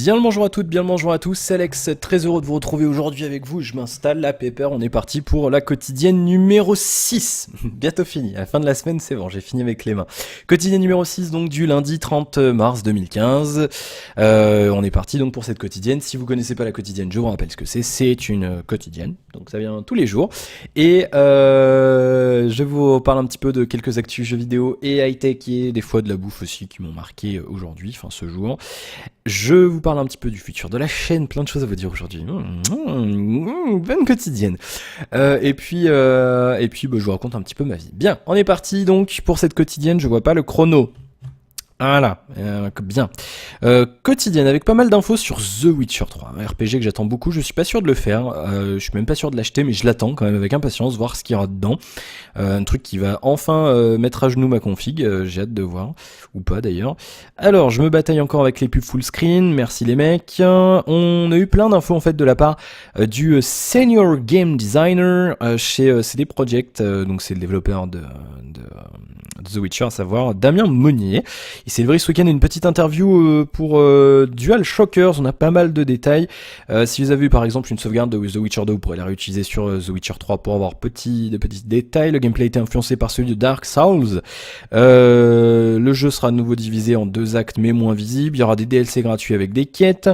Bien le bonjour à toutes, bien le bonjour à tous, c'est Alex, très heureux de vous retrouver aujourd'hui avec vous, je m'installe, la pépère, on est parti pour la quotidienne numéro 6, bientôt fini, à la fin de la semaine c'est bon, j'ai fini avec les mains. Quotidienne numéro 6 donc du lundi 30 mars 2015, on est parti donc pour cette quotidienne, si vous connaissez pas la quotidienne, je vous rappelle ce que c'est une quotidienne, donc ça vient tous les jours, et je vous parle un petit peu de quelques actus jeux vidéo et high-tech et des fois de la bouffe aussi qui m'ont marqué aujourd'hui, enfin ce jour. Je vous parle un petit peu du futur de la chaîne, plein de choses à vous dire aujourd'hui. Bonne quotidienne. Et puis, bah, je vous raconte un petit peu ma vie. Bien, on est parti donc pour cette quotidienne. Je vois pas le chrono. Voilà, bien. Quotidienne avec pas mal d'infos sur The Witcher 3, un RPG que j'attends beaucoup, je suis pas sûr de le faire, je suis même pas sûr de l'acheter mais je l'attends quand même avec impatience, voir ce qu'il y aura dedans. Un truc qui va enfin mettre à genoux ma config, j'ai hâte de voir, ou pas d'ailleurs. Alors, je me bataille encore avec les pubs full screen, merci les mecs. On a eu plein d'infos en fait de la part du Senior Game Designer chez CD Projekt, donc c'est le développeur de The Witcher, à savoir Damien Monnier. Il s'est livré ce week-end une petite interview pour Dual Shockers, on a pas mal de détails. Si vous avez eu par exemple une sauvegarde de The Witcher 2, vous pourrez la réutiliser sur The Witcher 3 pour avoir de petits détails. Le gameplay a été influencé par celui de Dark Souls. Le jeu sera à nouveau divisé en 2 actes mais moins visibles. Il y aura des DLC gratuits avec des quêtes.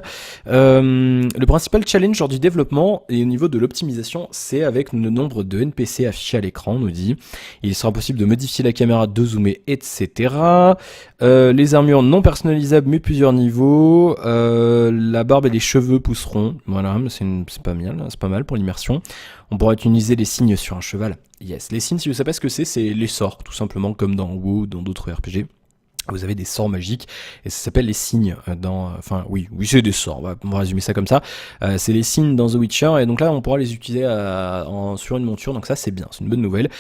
Le principal challenge lors du développement et au niveau de l'optimisation, c'est avec le nombre de NPC affichés à l'écran, on nous dit. Il sera possible de modifier la caméra, de zoomer, etc. Les armures non personnalisables mais plusieurs niveaux. La barbe et les cheveux pousseront. Voilà, c'est pas mal pour l'immersion. On pourra utiliser les signes sur un cheval. Yes, les signes, si vous savez pas ce que c'est les sorts, tout simplement comme dans WoW, dans d'autres RPG. Vous avez des sorts magiques et ça s'appelle les signes oui c'est des sorts, on va résumer ça comme ça. C'est les signes dans The Witcher et donc là on pourra les utiliser sur une monture, donc ça c'est bien, c'est une bonne nouvelle.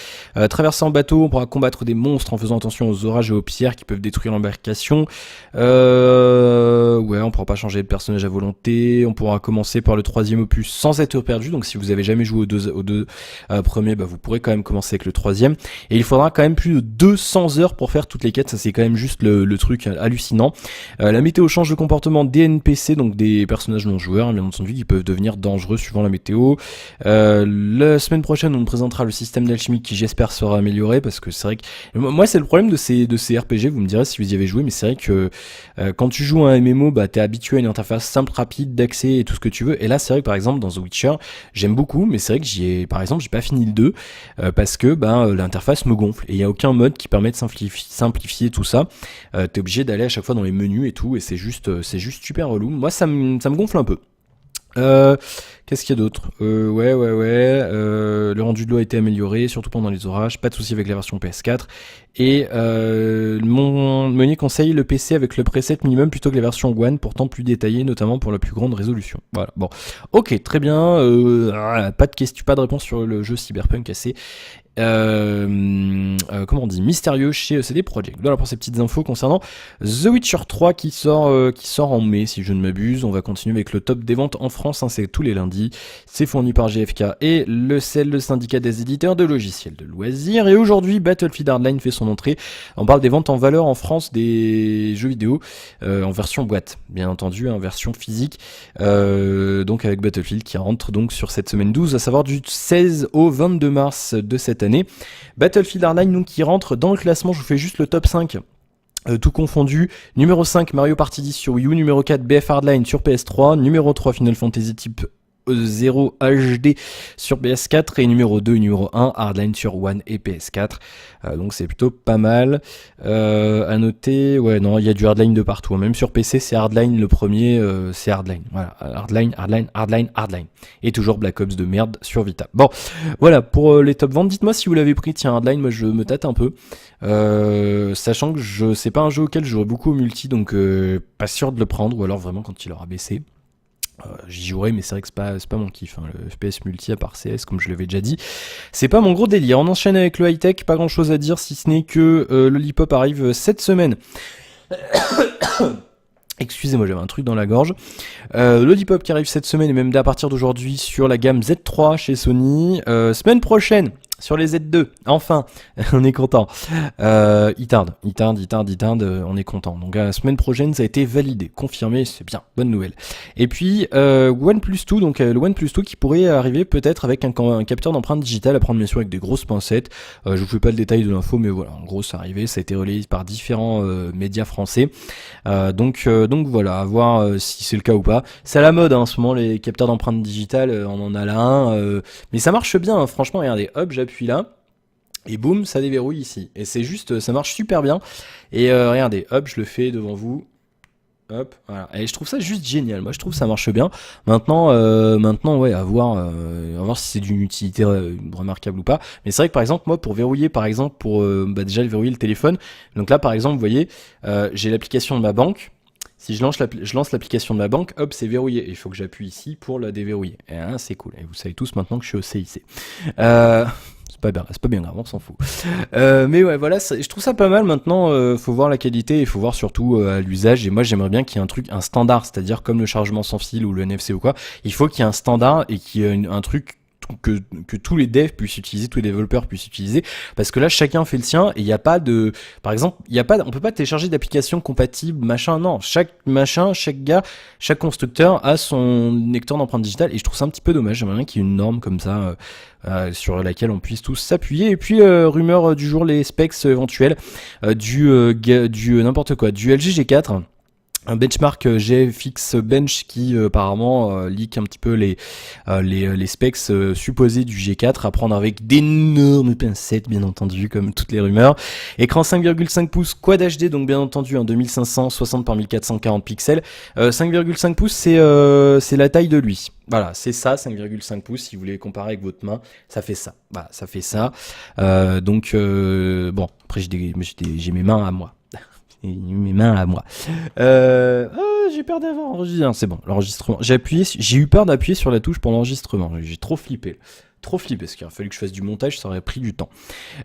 Traverser en bateau, on pourra combattre des monstres en faisant attention aux orages et aux pierres qui peuvent détruire l'embarcation. On pourra pas changer de personnage à volonté, on pourra commencer par le 3e opus sans être perdu, donc si vous avez jamais joué aux deux premiers, bah vous pourrez quand même commencer avec le 3e et il faudra quand même plus de 200 heures pour faire toutes les quêtes, ça c'est quand même juste le truc hallucinant. La météo change de comportement des NPC, donc des personnages non joueurs, bien entendu, qui peuvent devenir dangereux suivant la météo. La semaine prochaine, on nous présentera le système d'alchimie qui, j'espère, sera amélioré, parce que c'est vrai que moi, c'est le problème de ces RPG. Vous me direz si vous y avez joué, mais c'est vrai que quand tu joues à un MMO, bah t'es habitué à une interface simple, rapide d'accès et tout ce que tu veux. Et là, c'est vrai que par exemple dans The Witcher, j'aime beaucoup, mais c'est vrai que j'ai pas fini le 2 parce que l'interface me gonfle et il y a aucun mode qui permet de simplifier tout ça. T'es obligé d'aller à chaque fois dans les menus et tout, et c'est juste super relou. Moi ça me gonfle un peu. Qu'est-ce qu'il y a d'autre? Le rendu de l'eau a été amélioré, surtout pendant les orages, pas de souci avec la version PS4. Et mon menu conseille le PC avec le preset minimum plutôt que la version One, pourtant plus détaillée, notamment pour la plus grande résolution. Voilà, bon. Ok, très bien, pas de question, pas de réponse sur le jeu Cyberpunk assez comment on dit, mystérieux chez CD Projekt. Voilà pour ces petites infos concernant The Witcher 3 qui sort en mai si je ne m'abuse. On va continuer avec le top des ventes en France, hein, c'est tous les lundis. C'est fourni par GFK et le syndicat des éditeurs de logiciels de loisirs. Et aujourd'hui, Battlefield Hardline fait son entrée. On parle des ventes en valeur en France des jeux vidéo en version boîte, bien entendu, en version physique. Donc avec Battlefield qui rentre donc sur cette semaine 12, à savoir du 16 au 22 mars de cette année. Battlefield Hardline donc qui rentre dans le classement, je vous fais juste le top 5 tout confondu. Numéro 5 Mario Party 10 sur Wii U, numéro 4 BF Hardline sur PS3, numéro 3 Final Fantasy Type 0 HD sur PS4 et numéro 2 et numéro 1 Hardline sur One et PS4, donc c'est plutôt pas mal. À noter, il y a du Hardline de partout, même sur PC c'est Hardline le premier, c'est Hardline, voilà, Hardline et toujours Black Ops de merde sur Vita. Bon voilà pour les top ventes, dites-moi si vous l'avez pris. Tiens, Hardline, moi je me tâte un peu, sachant que c'est pas un jeu auquel je jouerai beaucoup au multi, donc pas sûr de le prendre, ou alors vraiment quand il aura baissé. J'y jouerai, mais c'est vrai que c'est pas mon kiff, hein. Le FPS multi à part CS, comme je l'avais déjà dit, c'est pas mon gros délire. On enchaîne avec le high-tech, pas grand chose à dire si ce n'est que Lollipop arrive cette semaine. Excusez-moi, j'avais un truc dans la gorge. Lollipop qui arrive cette semaine et même à partir d'aujourd'hui sur la gamme Z3 chez Sony. Semaine prochaine, Sur les Z2, enfin, on est content. Il tarde, on est content. Donc la semaine prochaine, ça a été validé, confirmé, c'est bien, bonne nouvelle. Et puis OnePlus 2, donc le OnePlus 2 qui pourrait arriver peut-être avec un capteur d'empreinte digitale à prendre bien sûr avec des grosses pincettes. Je vous fais pas le détail de l'info, mais voilà, en gros, c'est arrivé, ça a été relayé par différents médias français. Donc voilà, à voir si c'est le cas ou pas. C'est à la mode hein, en ce moment les capteurs d'empreinte digitale, on en a là un, mais ça marche bien. Hein, franchement, regardez, hop, j'appuie là. Et boum, ça déverrouille ici. Et c'est juste, ça marche super bien. Et regardez, hop, je le fais devant vous. Hop, voilà. Et je trouve ça juste génial. Moi, je trouve ça marche bien. Maintenant, ouais, à voir si c'est d'une utilité remarquable ou pas. Mais c'est vrai que par exemple, moi, pour verrouiller, par exemple, pour déjà verrouiller le téléphone. Donc là, par exemple, vous voyez, j'ai l'application de ma banque. Si je lance l'application de ma banque, hop, c'est verrouillé. Et il faut que j'appuie ici pour la déverrouiller. Et hein, c'est cool. Et vous savez tous maintenant que je suis au CIC. C'est pas bien grave, on s'en fout. Mais ouais, voilà, je trouve ça pas mal maintenant. Faut voir la qualité et faut voir surtout à l'usage. Et moi, j'aimerais bien qu'il y ait un standard, c'est-à-dire comme le chargement sans fil ou le NFC ou quoi. Il faut qu'il y ait un standard et qu'il y ait un truc que tous les devs puissent utiliser, tous les développeurs puissent utiliser, parce que là chacun fait le sien et il n'y a pas de, par exemple, on peut pas télécharger d'application compatible machin, non, chaque gars, chaque constructeur a son lecteur d'empreinte digitale et je trouve ça un petit peu dommage. J'aimerais bien qu'il y ait une norme comme ça sur laquelle on puisse tous s'appuyer. Et puis rumeur du jour, les specs éventuels du n'importe quoi, du LG G4. Un benchmark GFX Bench qui apparemment leak un petit peu les specs supposés du G4 à prendre avec d'énormes pincettes bien entendu comme toutes les rumeurs. Écran 5,5 pouces Quad HD donc bien entendu un 2560 par 1440 pixels. 5,5 pouces c'est la taille de lui. Voilà, c'est ça, 5,5 pouces, si vous voulez comparer avec votre main, ça fait ça. Voilà, ça fait ça. Bon, après j'ai mes mains à moi. Et mes mains à moi. J'ai peur d'avoir enregistré. C'est bon, l'enregistrement. J'ai eu peur d'appuyer sur la touche pour l'enregistrement. J'ai trop flippé. Parce qu'il a fallu que je fasse du montage, ça aurait pris du temps.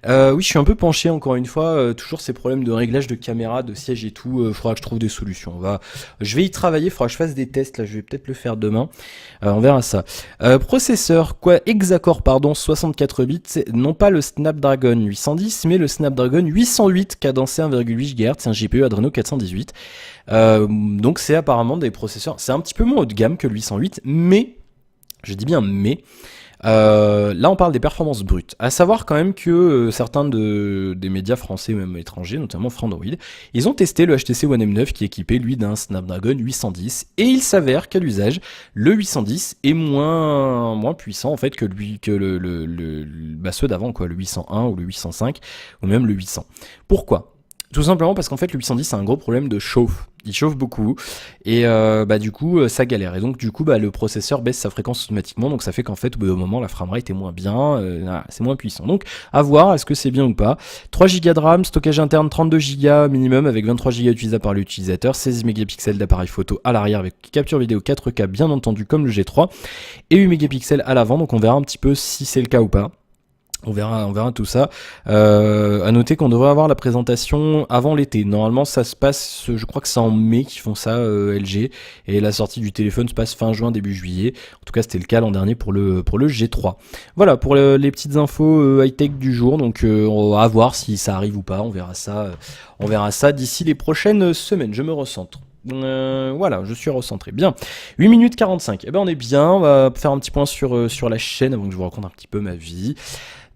Oui, je suis un peu penché encore une fois. Toujours ces problèmes de réglage de caméra, de siège et tout. Faudra que je trouve des solutions. Je vais y travailler. Faudra que je fasse des tests. Là, je vais peut-être le faire demain. On verra ça. Processeur, Hexacore, 64 bits. Non pas le Snapdragon 810, mais le Snapdragon 808 cadencé 1,8 GHz. C'est un GPU Adreno 418. Donc c'est apparemment des processeurs. C'est un petit peu moins haut de gamme que le 808, mais je dis bien mais. Là on parle des performances brutes. À savoir quand même que certains des médias français ou même étrangers, notamment Frandroid, ils ont testé le HTC One M9 qui est équipé lui d'un Snapdragon 810 et il s'avère qu'à l'usage le 810 est moins puissant en fait que ceux d'avant quoi, le 801 ou le 805 ou même le 800. Pourquoi ? Tout simplement parce qu'en fait le 810 a un gros problème de chauffe. Il chauffe beaucoup et du coup ça galère et donc du coup le processeur baisse sa fréquence automatiquement, donc ça fait qu'en fait au bout d'un moment la framerate est moins bien, c'est moins puissant. Donc à voir est-ce que c'est bien ou pas. 3 Go de RAM, stockage interne 32 Go minimum avec 23 Go utilisables par l'utilisateur, 16 mégapixels d'appareil photo à l'arrière avec capture vidéo 4K bien entendu comme le G3 et 8 mégapixels à l'avant, donc on verra un petit peu si c'est le cas ou pas. On verra tout ça. À noter qu'on devrait avoir la présentation avant l'été. Normalement, ça se passe, je crois que c'est en mai qu'ils font ça, LG. Et la sortie du téléphone se passe fin juin, début juillet. En tout cas, c'était le cas l'an dernier pour le G3. Voilà, pour les petites infos high-tech du jour. Donc, on va voir si ça arrive ou pas. On verra ça d'ici les prochaines semaines. Je me recentre. Voilà, je suis recentré. Bien. 8 minutes 45. Eh ben, on est bien. On va faire un petit point sur la chaîne avant que je vous raconte un petit peu ma vie.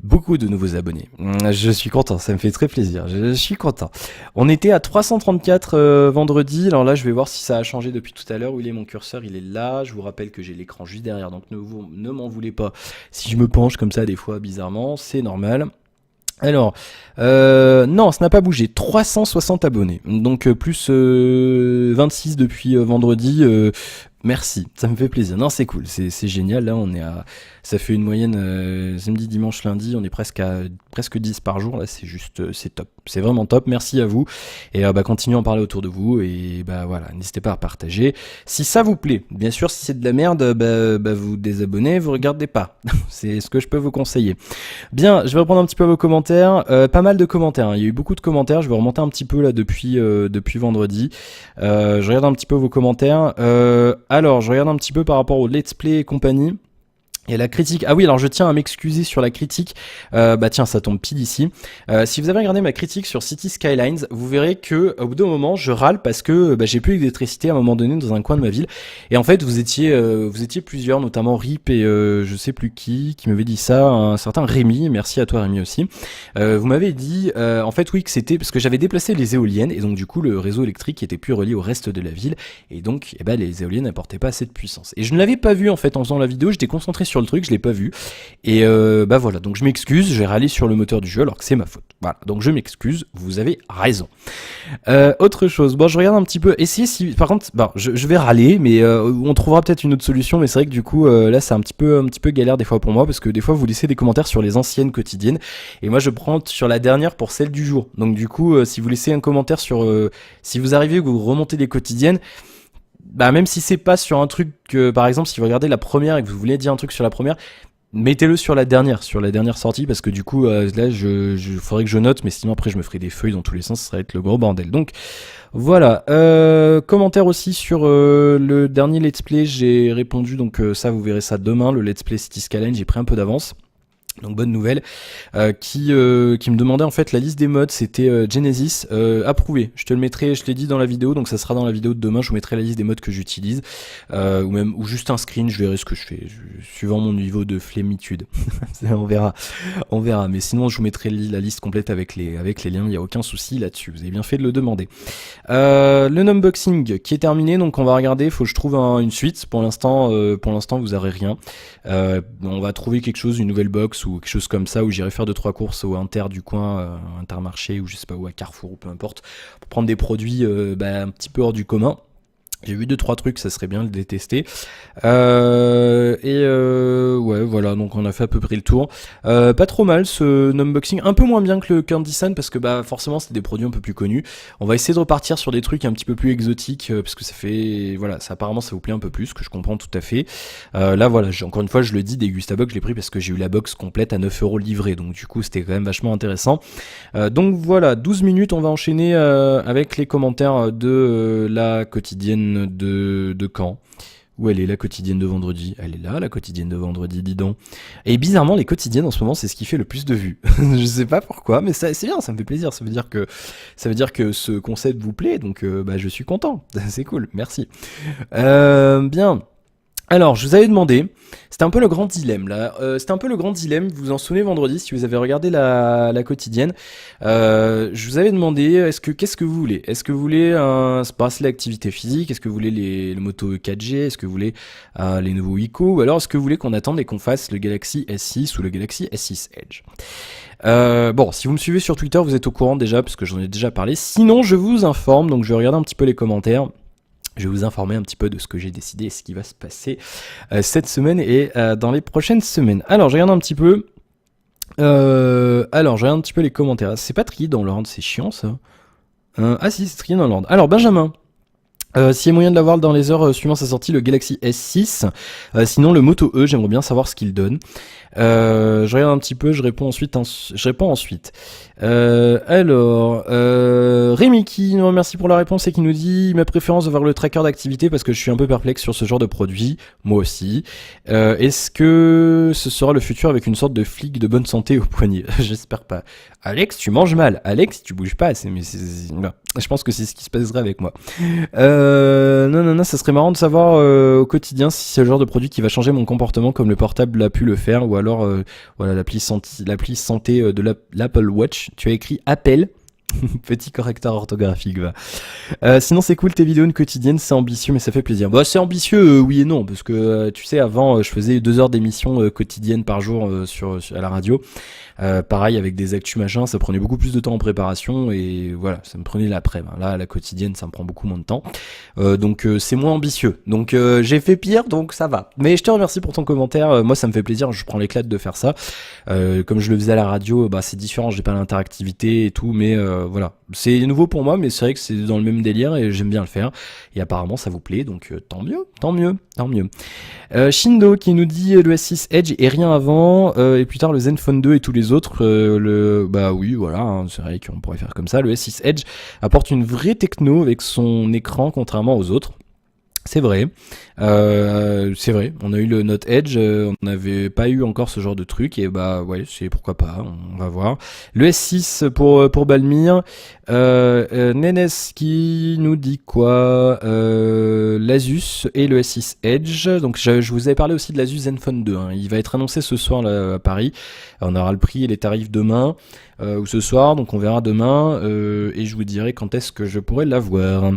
Beaucoup de nouveaux abonnés. Je suis content, ça me fait très plaisir. Je suis content. On était à 334 vendredi. Alors là, je vais voir si ça a changé depuis tout à l'heure. Où il est mon curseur? Il est là. Je vous rappelle que j'ai l'écran juste derrière, donc ne m'en voulez pas. Si je me penche comme ça des fois bizarrement, c'est normal. Alors, non, ça n'a pas bougé. 360 abonnés. Donc plus 26 depuis vendredi. Merci, ça me fait plaisir. Non, c'est cool, c'est génial. Là, ça fait une moyenne samedi, dimanche, lundi. On est presque 10 par jour. Là, c'est top. C'est vraiment top. Merci à vous. Et continuez à en parler autour de vous. Et voilà, n'hésitez pas à partager. Si ça vous plaît, bien sûr, si c'est de la merde, vous désabonnez, vous regardez pas. C'est ce que je peux vous conseiller. Bien, je vais reprendre un petit peu vos commentaires. Pas mal de commentaires. Hein. Il y a eu beaucoup de commentaires. Je vais remonter un petit peu là depuis vendredi. Je regarde un petit peu vos commentaires. Alors, je regarde un petit peu par rapport au let's play et compagnie. Et la critique, ah oui, alors je tiens à m'excuser sur la critique, bah tiens, ça tombe pile ici. Si vous avez regardé ma critique sur City Skylines, vous verrez que au bout d'un moment, je râle parce que bah, j'ai plus d'électricité à un moment donné dans un coin de ma ville. Et en fait, vous étiez plusieurs, notamment Rip et je sais plus qui m'avait dit ça, un certain Rémi, merci à toi Rémi aussi. Vous m'avez dit, en fait oui, que c'était parce que j'avais déplacé les éoliennes et donc du coup le réseau électrique était plus relié au reste de la ville et donc eh ben, les éoliennes n'apportaient pas assez de puissance. Et je ne l'avais pas vu en fait en faisant la vidéo, j'étais concentré sur le truc, je l'ai pas vu. Et bah voilà, donc je m'excuse, j'ai râlé sur le moteur du jeu alors que c'est ma faute. Voilà, donc je m'excuse, vous avez raison. Autre chose, bon je regarde un petit peu, essayez si, par contre, bon, je vais râler, mais on trouvera peut-être une autre solution, mais c'est vrai que du coup là c'est un petit peu galère des fois pour moi, parce que des fois vous laissez des commentaires sur les anciennes quotidiennes, et moi je prends sur la dernière pour celle du jour. Donc du coup, si vous laissez un commentaire sur, si vous arrivez que vous remontez les quotidiennes, bah même si c'est pas sur un truc que, par exemple, si vous regardez la première et que vous voulez dire un truc sur la première, mettez-le sur la dernière sortie, parce que du coup là faudrait que je note, mais sinon après je me ferai des feuilles dans tous les sens, ça va être le gros bordel. Donc voilà, commentaire aussi sur le dernier let's play, j'ai répondu, donc ça vous verrez ça demain, le let's play City Skyline, j'ai pris un peu d'avance. Donc bonne nouvelle, qui me demandait en fait la liste des mods, c'était Genesis, approuvé. Je te le mettrai, je l'ai dit dans la vidéo, donc ça sera dans la vidéo de demain, je vous mettrai la liste des mods que j'utilise, ou juste un screen, je verrai ce que je fais, suivant mon niveau de flémitude. on verra. Mais sinon je vous mettrai la liste complète avec les liens, il n'y a aucun souci là-dessus, vous avez bien fait de le demander. Le unboxing qui est terminé, donc on va regarder, faut que je trouve une suite. Pour l'instant vous aurez rien. On va trouver quelque chose, une nouvelle box ou quelque chose comme ça, où j'irai faire 2-3 courses au Inter du coin, Intermarché, ou je sais pas où, à Carrefour, ou peu importe, pour prendre des produits un petit peu hors du commun. J'ai vu 2-3 trucs, ça serait bien de les tester. Ouais, voilà, donc on a fait à peu près le tour. Pas trop mal ce unboxing, un peu moins bien que le Candy Sun, parce que bah forcément c'est des produits un peu plus connus. On va essayer de repartir sur des trucs un petit peu plus exotiques, parce que ça fait, voilà, ça apparemment ça vous plaît un peu plus, que je comprends tout à fait. Là voilà, encore une fois je le dis, des Gustabox je l'ai pris parce que j'ai eu la box complète à 9€ livrée, donc du coup c'était quand même vachement intéressant. Donc voilà, 12 minutes, on va enchaîner avec les commentaires de la quotidienne de Caen. Où elle est, la quotidienne de vendredi? Elle est là, la quotidienne de vendredi, dis donc. Et bizarrement, les quotidiennes en ce moment, c'est ce qui fait le plus de vues. Je sais pas pourquoi, mais c'est bien, ça me fait plaisir. Ça veut dire que ce concept vous plaît, donc je suis content. C'est cool, merci. Bien. Alors, je vous avais demandé, c'était un peu le grand dilemme là, vous vous en souvenez vendredi si vous avez regardé la quotidienne, je vous avais demandé, qu'est-ce que vous voulez? Est-ce que vous voulez un bracelet activité physique? Est-ce que vous voulez les motos 4G? Est-ce que vous voulez les nouveaux Ico? Ou alors est-ce que vous voulez qu'on attende et qu'on fasse le Galaxy S6 ou le Galaxy S6 Edge? Bon, si vous me suivez sur Twitter, vous êtes au courant déjà, parce que j'en ai déjà parlé. Sinon, je vous informe, donc je vais regarder un petit peu les commentaires. Je vais vous informer un petit peu de ce que j'ai décidé et ce qui va se passer cette semaine et dans les prochaines semaines. Alors, je regarde un petit peu. Les commentaires. C'est pas trié dans l'ordre, c'est chiant ça. Ah si, c'est trié dans l'ordre. Alors, Benjamin. S'il y a moyen de l'avoir dans les heures suivant sa sortie, le Galaxy S6. Sinon, le Moto E, j'aimerais bien savoir ce qu'il donne. Je regarde un petit peu, je réponds ensuite. Rémi qui nous remercie pour la réponse et qui nous dit ma préférence de voir le tracker d'activité parce que je suis un peu perplexe sur ce genre de produit, moi aussi. Est-ce que ce sera le futur avec une sorte de flic de bonne santé au poignet? J'espère pas. Alex, tu manges mal. Alex, tu bouges pas assez, non. Je pense que c'est ce qui se passerait avec moi. Non, ça serait marrant de savoir au quotidien si c'est le genre de produit qui va changer mon comportement comme le portable a pu le faire, ou alors voilà, l'appli santé de l'Apple Watch. Tu as écrit Apple. Petit correcteur orthographique, va. Sinon, c'est cool tes vidéos une quotidienne, c'est ambitieux, mais ça fait plaisir. Bah, c'est ambitieux, oui et non, parce que tu sais, avant, je faisais 2 heures d'émission quotidienne par jour à la radio. Pareil avec des actus machin, ça prenait beaucoup plus de temps en préparation et voilà, ça me prenait l'après-midi. Là, la quotidienne, ça me prend beaucoup moins de temps. Donc c'est moins ambitieux. Donc j'ai fait pire, donc ça va. Mais je te remercie pour ton commentaire. Moi, ça me fait plaisir. Je prends l'éclat de faire ça. Comme je le faisais à la radio, bah c'est différent. J'ai pas l'interactivité et tout, mais voilà, c'est nouveau pour moi, mais c'est vrai que c'est dans le même délire et j'aime bien le faire. Et apparemment, ça vous plaît, donc tant mieux. Shindo qui nous dit le S6 Edge et rien avant, et plus tard le Zenfone 2 et tous les autres. Bah oui, voilà, hein, c'est vrai qu'on pourrait faire comme ça. Le S6 Edge apporte une vraie techno avec son écran, contrairement aux autres. C'est vrai. C'est vrai. On a eu le Note Edge, on n'avait pas eu encore ce genre de truc et bah ouais, c'est pourquoi pas. On va voir. Le S6 pour Balmire. Nenes qui nous dit quoi l'Asus et le S6 Edge. Donc je vous avais parlé aussi de l'Asus Zenfone 2. Hein. Il va être annoncé ce soir là, à Paris. On aura le prix et les tarifs demain ou ce soir. Donc on verra demain et je vous dirai quand est-ce que je pourrai l'avoir.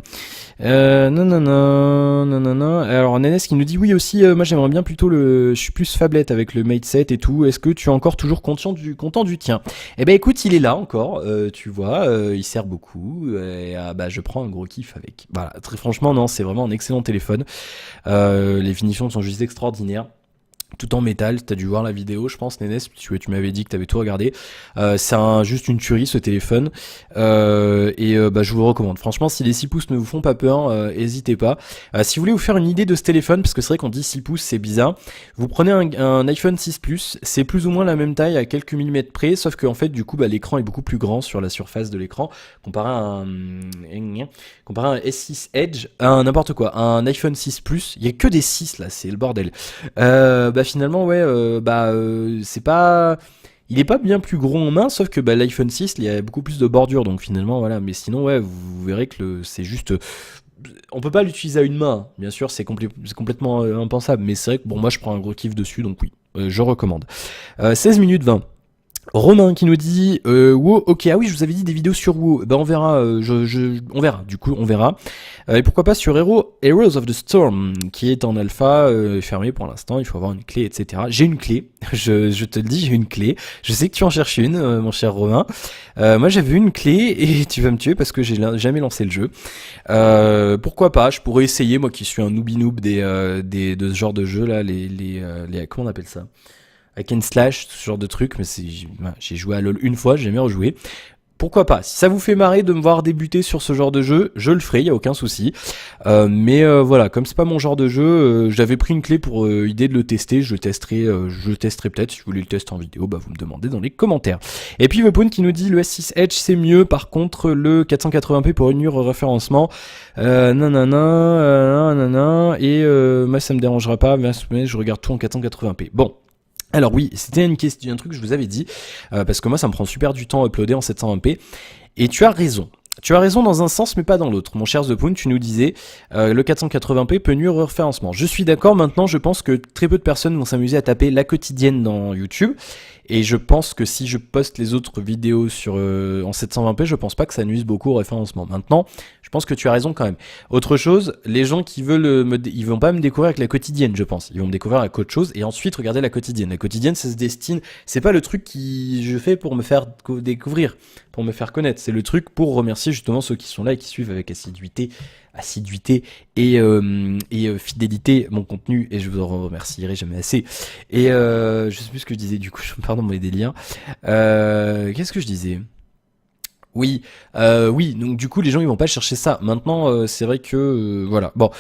Non, non, non, non, non, non. Alors Nenes qui nous dit oui aussi, moi j'aimerais bien plutôt je suis plus phablette avec le Mate 7 et tout. Est-ce que tu es encore toujours content du tien? Eh ben écoute, il est là encore, tu vois, il sert beaucoup. Et, bah je prends un gros kiff avec. Voilà, très franchement non, c'est vraiment un excellent téléphone. Les finitions sont juste extraordinaires. Tout en métal, t'as dû voir la vidéo, je pense, Nénès, tu m'avais dit que t'avais tout regardé. C'est juste une tuerie ce téléphone, bah, je vous le recommande. Franchement, si les 6 pouces ne vous font pas peur, hésitez pas. Si vous voulez vous faire une idée de ce téléphone, parce que c'est vrai qu'on dit 6 pouces, c'est bizarre, vous prenez un iPhone 6 Plus, c'est plus ou moins la même taille à quelques millimètres près, sauf qu'en fait, du coup, bah, l'écran est beaucoup plus grand sur la surface de l'écran, comparé à un S6 Edge, à n'importe quoi, un iPhone 6 Plus, il y a que des 6 là, c'est le bordel. Bah finalement ouais c'est pas, il est pas bien plus gros en main, sauf que bah, l'iPhone 6 il y a beaucoup plus de bordure, donc finalement voilà, mais sinon ouais vous verrez que c'est juste, on peut pas l'utiliser à une main, bien sûr c'est complètement impensable, mais c'est vrai que bon moi je prends un gros kiff dessus, donc oui, je recommande. 16 minutes 20. Romain qui nous dit WoW, ok, ah oui, je vous avais dit des vidéos sur WoW, ben on verra, on verra, du coup on verra. Et pourquoi pas sur Heroes of the Storm, qui est en alpha, fermé pour l'instant, il faut avoir une clé, etc. J'ai une clé, je te le dis, j'ai une clé, je sais que tu en cherches une, mon cher Romain. Moi j'avais une clé et tu vas me tuer parce que j'ai jamais lancé le jeu. Pourquoi pas, je pourrais essayer, moi qui suis un noob de ce genre de jeu là, les comment on appelle ça, hack and slash, ce genre de truc, mais j'ai joué à LoL une fois, j'ai jamais rejoué. Pourquoi pas, si ça vous fait marrer de me voir débuter sur ce genre de jeu, je le ferai, y a aucun souci. Mais voilà, comme c'est pas mon genre de jeu, j'avais pris une clé pour idée de le tester, je le testerai peut-être. Si vous voulez le tester en vidéo, bah vous me demandez dans les commentaires. Et puis Vepoon qui nous dit le S6 Edge c'est mieux, par contre le 480p pour une référencement, nanana, et moi ça me dérangera pas, mais je regarde tout en 480p. Bon. Alors oui, c'était une question, un truc que je vous avais dit, parce que moi ça me prend super du temps à uploader en 720p, et tu as raison. Tu as raison dans un sens mais pas dans l'autre. Mon cher The Poon, tu nous disais le 480p peut nuire au référencement. Je suis d'accord, maintenant je pense que très peu de personnes vont s'amuser à taper la quotidienne dans YouTube. Et je pense que si je poste les autres vidéos en 720p, je pense pas que ça nuise beaucoup au référencement. Maintenant, je pense que tu as raison quand même. Autre chose, les gens qui veulent ils vont pas me découvrir avec la quotidienne, je pense. Ils vont me découvrir avec autre chose et ensuite regarder la quotidienne. La quotidienne, ça se destine, c'est pas le truc que je fais pour me faire découvrir, pour me faire connaître. C'est le truc pour remercier justement ceux qui sont là et qui suivent avec assiduité et fidélité mon contenu, et je vous en remercierai jamais assez. Et je sais plus ce que je disais, du coup, pardon mes délires. Qu'est-ce que je disais? Oui, oui, donc du coup les gens ils vont pas chercher ça. Maintenant c'est vrai que voilà. Bon,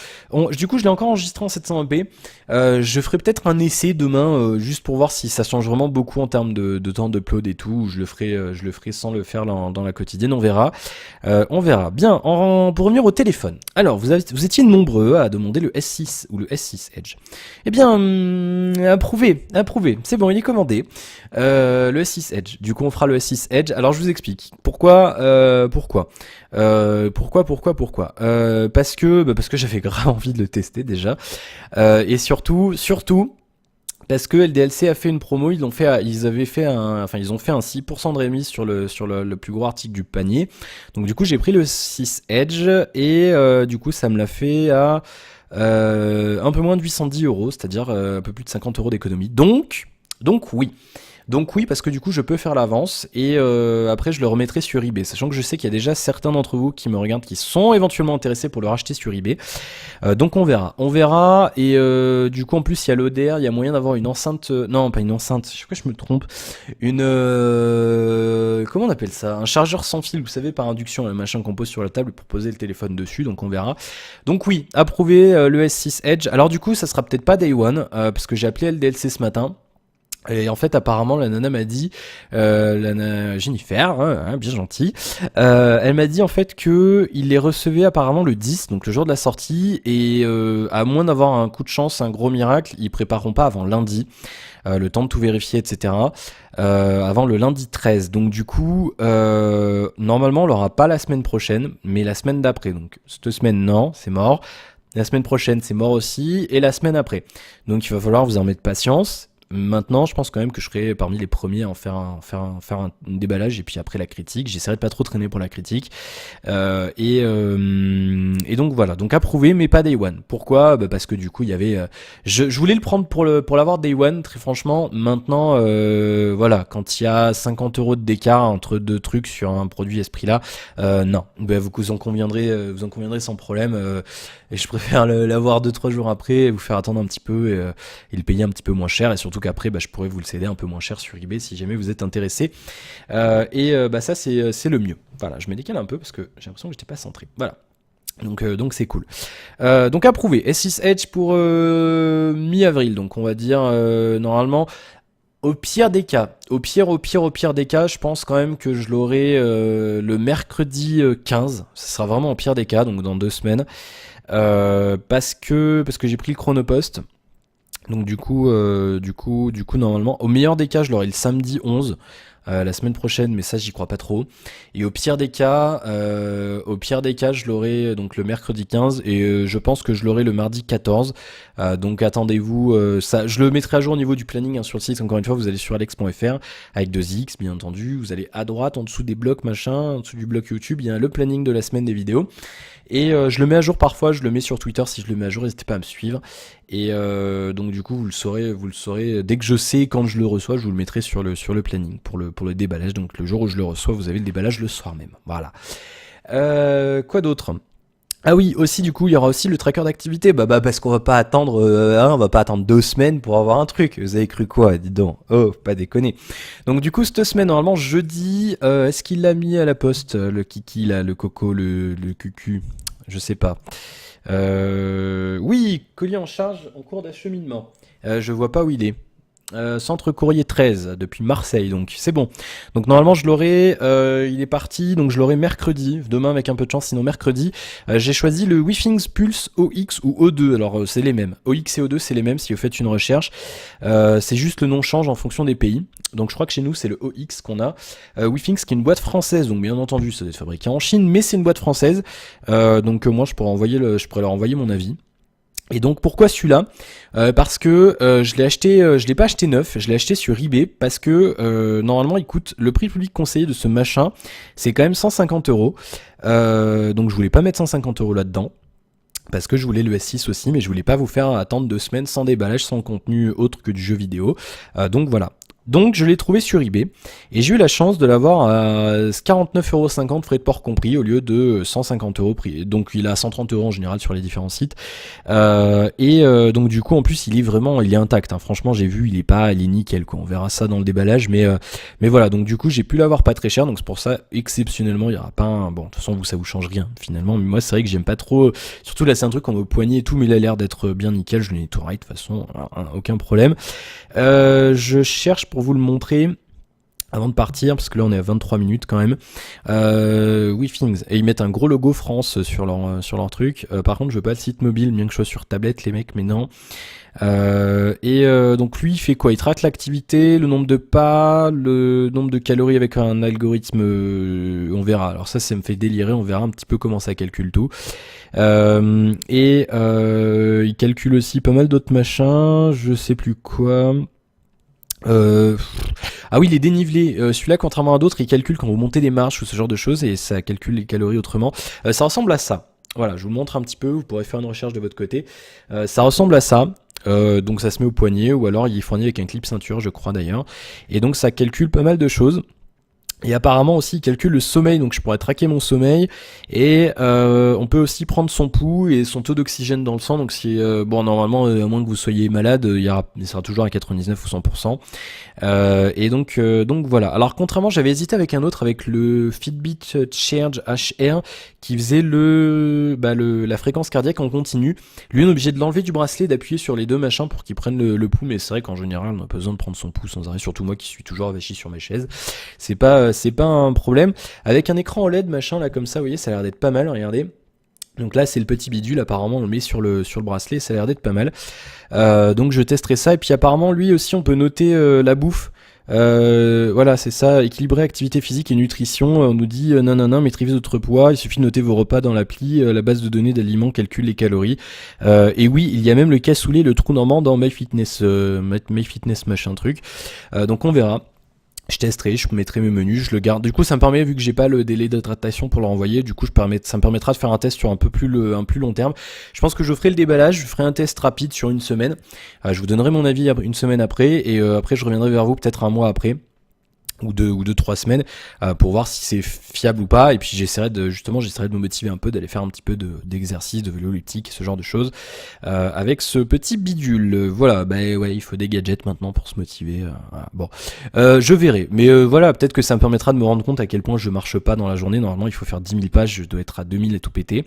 du coup je l'ai encore enregistré en 720p. Je ferai peut-être un essai demain juste pour voir si ça change vraiment beaucoup en termes de temps d'upload et tout. Je le ferai sans le faire dans la quotidienne. On verra. On verra. Bien. Pour revenir au téléphone. Alors vous étiez nombreux à demander le S6 ou le S6 Edge. Eh bien approuvé. C'est bon, il est commandé. Le S6 Edge. Du coup on fera le S6 Edge. Alors je vous explique. Pourquoi parce que j'avais grave envie de le tester déjà, et surtout parce que LDLC a fait une promo, ils ont fait un 6% de remise sur le plus gros article du panier. Donc du coup j'ai pris le 6 Edge et du coup ça me l'a fait à un peu moins de 810 €, c'est-à-dire un peu plus de 50 € d'économie. Donc oui. Donc oui, parce que du coup je peux faire l'avance et après je le remettrai sur eBay, sachant que je sais qu'il y a déjà certains d'entre vous qui me regardent qui sont éventuellement intéressés pour le racheter sur eBay. Donc on verra, et du coup en plus il y a l'ODR, il y a moyen d'avoir une enceinte, non pas une enceinte, je sais pas, je me trompe, une comment on appelle ça, un chargeur sans fil, vous savez, par induction, le machin qu'on pose sur la table pour poser le téléphone dessus, donc on verra. Donc oui, approuvé le S6 Edge. Alors du coup ça sera peut-être pas Day One, parce que j'ai appelé LDLC ce matin. Et en fait, apparemment, la nana m'a dit, Jennifer, bien gentil, elle m'a dit en fait que il les recevait apparemment le 10, donc le jour de la sortie, et à moins d'avoir un coup de chance, un gros miracle, ils prépareront pas avant lundi, le temps de tout vérifier, etc. Avant le lundi 13. Donc du coup, normalement, on l'aura pas la semaine prochaine, mais la semaine d'après. Donc cette semaine, non, c'est mort. La semaine prochaine, c'est mort aussi, et la semaine après. Donc il va falloir vous en mettre patience. Maintenant, je pense quand même que je serai parmi les premiers à en faire un déballage et puis après la critique. J'essaierai de pas trop traîner pour la critique. Et donc voilà, donc approuvé mais pas Day One. Pourquoi ? Parce que du coup il y avait, je voulais le prendre pour l'avoir Day One. Très franchement, maintenant voilà, quand il y a 50 € d'écart entre deux trucs sur un produit à ce prix-là, non, vous en conviendrez sans problème. Et je préfère l'avoir 2-3 jours après, vous faire attendre un petit peu et le payer un petit peu moins cher. Et surtout qu'après, je pourrais vous le céder un peu moins cher sur eBay si jamais vous êtes intéressé. Ça, c'est le mieux. Voilà, je me décale un peu parce que j'ai l'impression que j'étais pas centré. Voilà. Donc c'est cool. Donc approuvé. S6 Edge pour mi-avril. Donc on va dire normalement. Au pire des cas, au pire des cas, je pense quand même que je l'aurai le mercredi 15. Ce sera vraiment au pire des cas, donc dans 2 semaines. Parce que j'ai pris le chronopost. Donc du coup, normalement, au meilleur des cas, je l'aurai le samedi 11. La semaine prochaine, mais ça j'y crois pas trop. Et au pire des cas, je l'aurai donc le mercredi 15 et je pense que je l'aurai le mardi 14. Donc attendez-vous, ça, je le mettrai à jour au niveau du planning hein, sur le site. Encore une fois, vous allez sur alex.fr avec 2x bien entendu. Vous allez à droite en dessous des blocs machin, en dessous du bloc YouTube, il y a le planning de la semaine des vidéos. Et je le mets à jour parfois, je le mets sur Twitter si je le mets à jour, n'hésitez pas à me suivre. Et donc du coup vous le saurez dès que je sais quand je le reçois, je vous le mettrai sur le planning pour le déballage. Donc le jour où je le reçois, vous avez le déballage le soir même. Voilà. Quoi d'autre ? Ah oui, aussi du coup, il y aura aussi le tracker d'activité. Parce qu'on va pas attendre, on va pas attendre 2 semaines pour avoir un truc. Vous avez cru quoi, dis donc ? Oh, pas déconner. Donc du coup, cette semaine, normalement, jeudi, est-ce qu'il l'a mis à la poste, le kiki là, le coco, le cucu ? Je sais pas. Oui, colis en charge en cours d'acheminement. Je vois pas où il est. Centre courrier 13 depuis Marseille, donc c'est bon. Donc normalement je l'aurai, il est parti, donc je l'aurai mercredi, demain avec un peu de chance, sinon mercredi. J'ai choisi le WeThings Pulse OX ou O2, alors c'est les mêmes. OX et O2 c'est les mêmes si vous faites une recherche. C'est juste le nom change en fonction des pays. Donc je crois que chez nous c'est le OX qu'on a. WeThings qui est une boîte française, donc bien entendu ça doit être fabriqué en Chine, mais c'est une boîte française. Donc moi je pourrais leur envoyer mon avis. Et donc pourquoi celui-là ? Parce que je l'ai pas acheté neuf, je l'ai acheté sur eBay parce que normalement il coûte le prix public conseillé de ce machin, c'est quand même 150 €. Donc je voulais pas mettre 150 € là-dedans. Parce que je voulais le S6 aussi, mais je voulais pas vous faire attendre 2 semaines sans déballage, sans contenu autre que du jeu vidéo. Donc voilà. Donc je l'ai trouvé sur eBay et j'ai eu la chance de l'avoir à 49,50 € frais de port compris au lieu de 150 € prix. Donc il est à 130 € en général sur les différents sites. Donc du coup en plus il est intact. Hein. Franchement j'ai vu il est nickel quoi. On verra ça dans le déballage, mais voilà. Donc du coup j'ai pu l'avoir pas très cher. Donc c'est pour ça exceptionnellement il y aura pas un. Bon de toute façon ça vous change rien finalement. Mais moi c'est vrai que j'aime pas trop. Surtout là c'est un truc qu'on met au poignet et tout, mais il a l'air d'être bien nickel. Je le nettoierai de toute façon, aucun problème. Je cherche pour vous le montrer avant de partir, parce que là on est à 23 minutes quand même. WeThings, et ils mettent un gros logo France sur leur truc. Par contre je veux pas le site mobile, bien que je sois sur tablette les mecs, mais non. Donc lui il fait quoi ? Il traque l'activité, le nombre de pas, le nombre de calories avec un algorithme, on verra. Alors ça me fait délirer, on verra un petit peu comment ça calcule tout. Il calcule aussi pas mal d'autres machins, je sais plus quoi. Ah oui, les dénivelés. Celui-là, contrairement à d'autres, il calcule quand vous montez des marches ou ce genre de choses et ça calcule les calories autrement. Ça ressemble à ça. Voilà, je vous montre un petit peu. Vous pourrez faire une recherche de votre côté. Ça ressemble à ça. Donc ça se met au poignet ou alors il est fourni avec un clip ceinture, je crois d'ailleurs. Et donc ça calcule pas mal de choses. Et apparemment aussi il calcule le sommeil, donc je pourrais traquer mon sommeil, et on peut aussi prendre son pouls et son taux d'oxygène dans le sang, donc si bon normalement à moins que vous soyez malade, il sera toujours à 99 ou 100%. Et donc voilà. Alors contrairement, j'avais hésité avec un autre, avec le Fitbit Charge HR, qui faisait la fréquence cardiaque en continu. Lui on est obligé de l'enlever du bracelet, d'appuyer sur les deux machins pour qu'il prenne le pouls, mais c'est vrai qu'en général on a pas besoin de prendre son pouls sans arrêt, surtout moi qui suis toujours avachi sur mes chaises. C'est pas un problème. Avec un écran OLED machin là comme ça, vous voyez, ça a l'air d'être pas mal, regardez. Donc là c'est le petit bidule, apparemment on le met sur le bracelet, ça a l'air d'être pas mal. Donc je testerai ça, et puis apparemment lui aussi on peut noter la bouffe. Voilà, c'est ça, équilibrer activité physique et nutrition. On nous dit non, maîtrisez votre poids, il suffit de noter vos repas dans l'appli, la base de données d'aliments calcule les calories. Et oui, il y a même le cassoulet, le trou normand dans MyFitness, MyFitness machin truc. Donc on verra. Je testerai, je mettrai mes menus, je le garde. Du coup, ça me permet, vu que j'ai pas le délai d'hydratation pour le renvoyer, du coup, ça me permettra de faire un test sur un plus long terme. Je pense que je ferai le déballage, je ferai un test rapide sur une semaine. Je vous donnerai mon avis une semaine après, et après, je reviendrai vers vous peut-être un mois après. Ou deux, 3 semaines, pour voir si c'est fiable ou pas. Et puis j'essaierai de me motiver un peu, d'aller faire un petit peu d'exercice, de vélo elliptique, ce genre de choses, avec ce petit bidule. Voilà, ouais, il faut des gadgets maintenant pour se motiver. Voilà. Bon, je verrai. Mais voilà, peut-être que ça me permettra de me rendre compte à quel point je marche pas dans la journée. Normalement, il faut faire 10 000 pages, je dois être à 2000 et tout pété.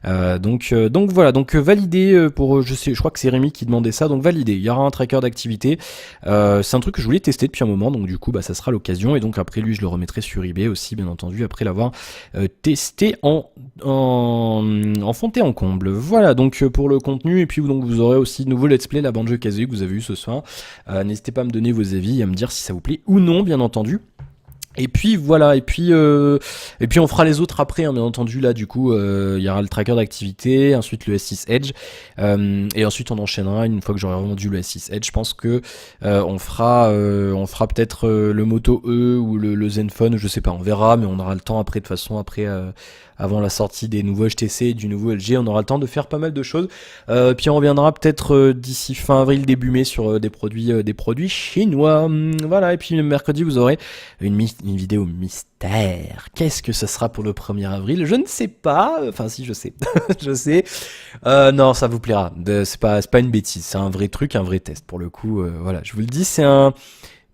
Donc voilà, donc validé pour, je crois que c'est Rémi qui demandait ça, donc validé. Il y aura un tracker d'activité. C'est un truc que je voulais tester depuis un moment, donc du coup, ça sera l'occasion. Et donc après lui je le remettrai sur eBay aussi, bien entendu, après l'avoir testé en fond et en comble. Voilà donc pour le contenu. Et puis donc vous aurez aussi de nouveau let's play la Banjo-Kazooie que vous avez eu ce soir. N'hésitez pas à me donner vos avis et à me dire si ça vous plaît ou non, bien entendu. Et puis voilà, et puis on fera les autres après, hein, bien entendu. Là du coup il y aura le tracker d'activité, ensuite le S6 Edge, et ensuite on enchaînera une fois que j'aurai vendu le S6 Edge. Je pense que on fera peut-être le Moto E ou le Zenfone, je sais pas, on verra, mais on aura le temps après, de toute façon, après avant la sortie des nouveaux HTC et du nouveau LG, on aura le temps de faire pas mal de choses. Puis on reviendra peut-être d'ici fin avril, début mai, sur des produits chinois. Voilà, et puis le mercredi vous aurez une vidéo mystère. Qu'est-ce que ce sera pour le 1er avril? Je ne sais pas. Enfin si, je sais. Je sais. Non, ça vous plaira. C'est pas une bêtise, c'est un vrai truc, un vrai test. Pour le coup, voilà, je vous le dis, c'est un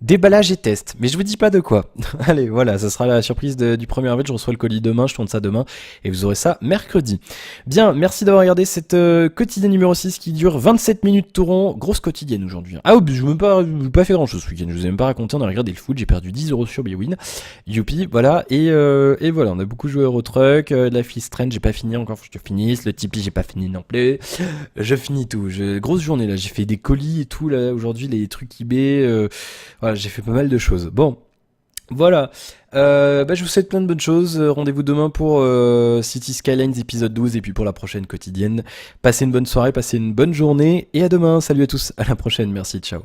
déballage et test, mais je vous dis pas de quoi. Allez, voilà, ça sera la surprise du 1er avril. Je reçois le colis demain, je tourne ça demain, et vous aurez ça mercredi. Bien, merci d'avoir regardé cette quotidienne numéro 6 qui dure 27 minutes tout rond. Grosse quotidienne aujourd'hui. Ah, je n'ai pas fait grand chose ce week-end, je vous ai même pas raconté. On a regardé le foot, j'ai perdu 10€ sur Bwin. Youpi, voilà, et voilà, on a beaucoup joué Euro Truck, la Fist Trend, j'ai pas fini encore, faut que je finisse. Le Tipeee, j'ai pas fini non plus. Je finis tout. Grosse journée là, j'ai fait des colis et tout là aujourd'hui, les trucs eBay. Voilà, j'ai fait pas mal de choses. Bon, voilà. Je vous souhaite plein de bonnes choses. Rendez-vous demain pour City Skylines épisode 12, et puis pour la prochaine quotidienne. Passez une bonne soirée, passez une bonne journée, et à demain. Salut à tous, à la prochaine. Merci, ciao.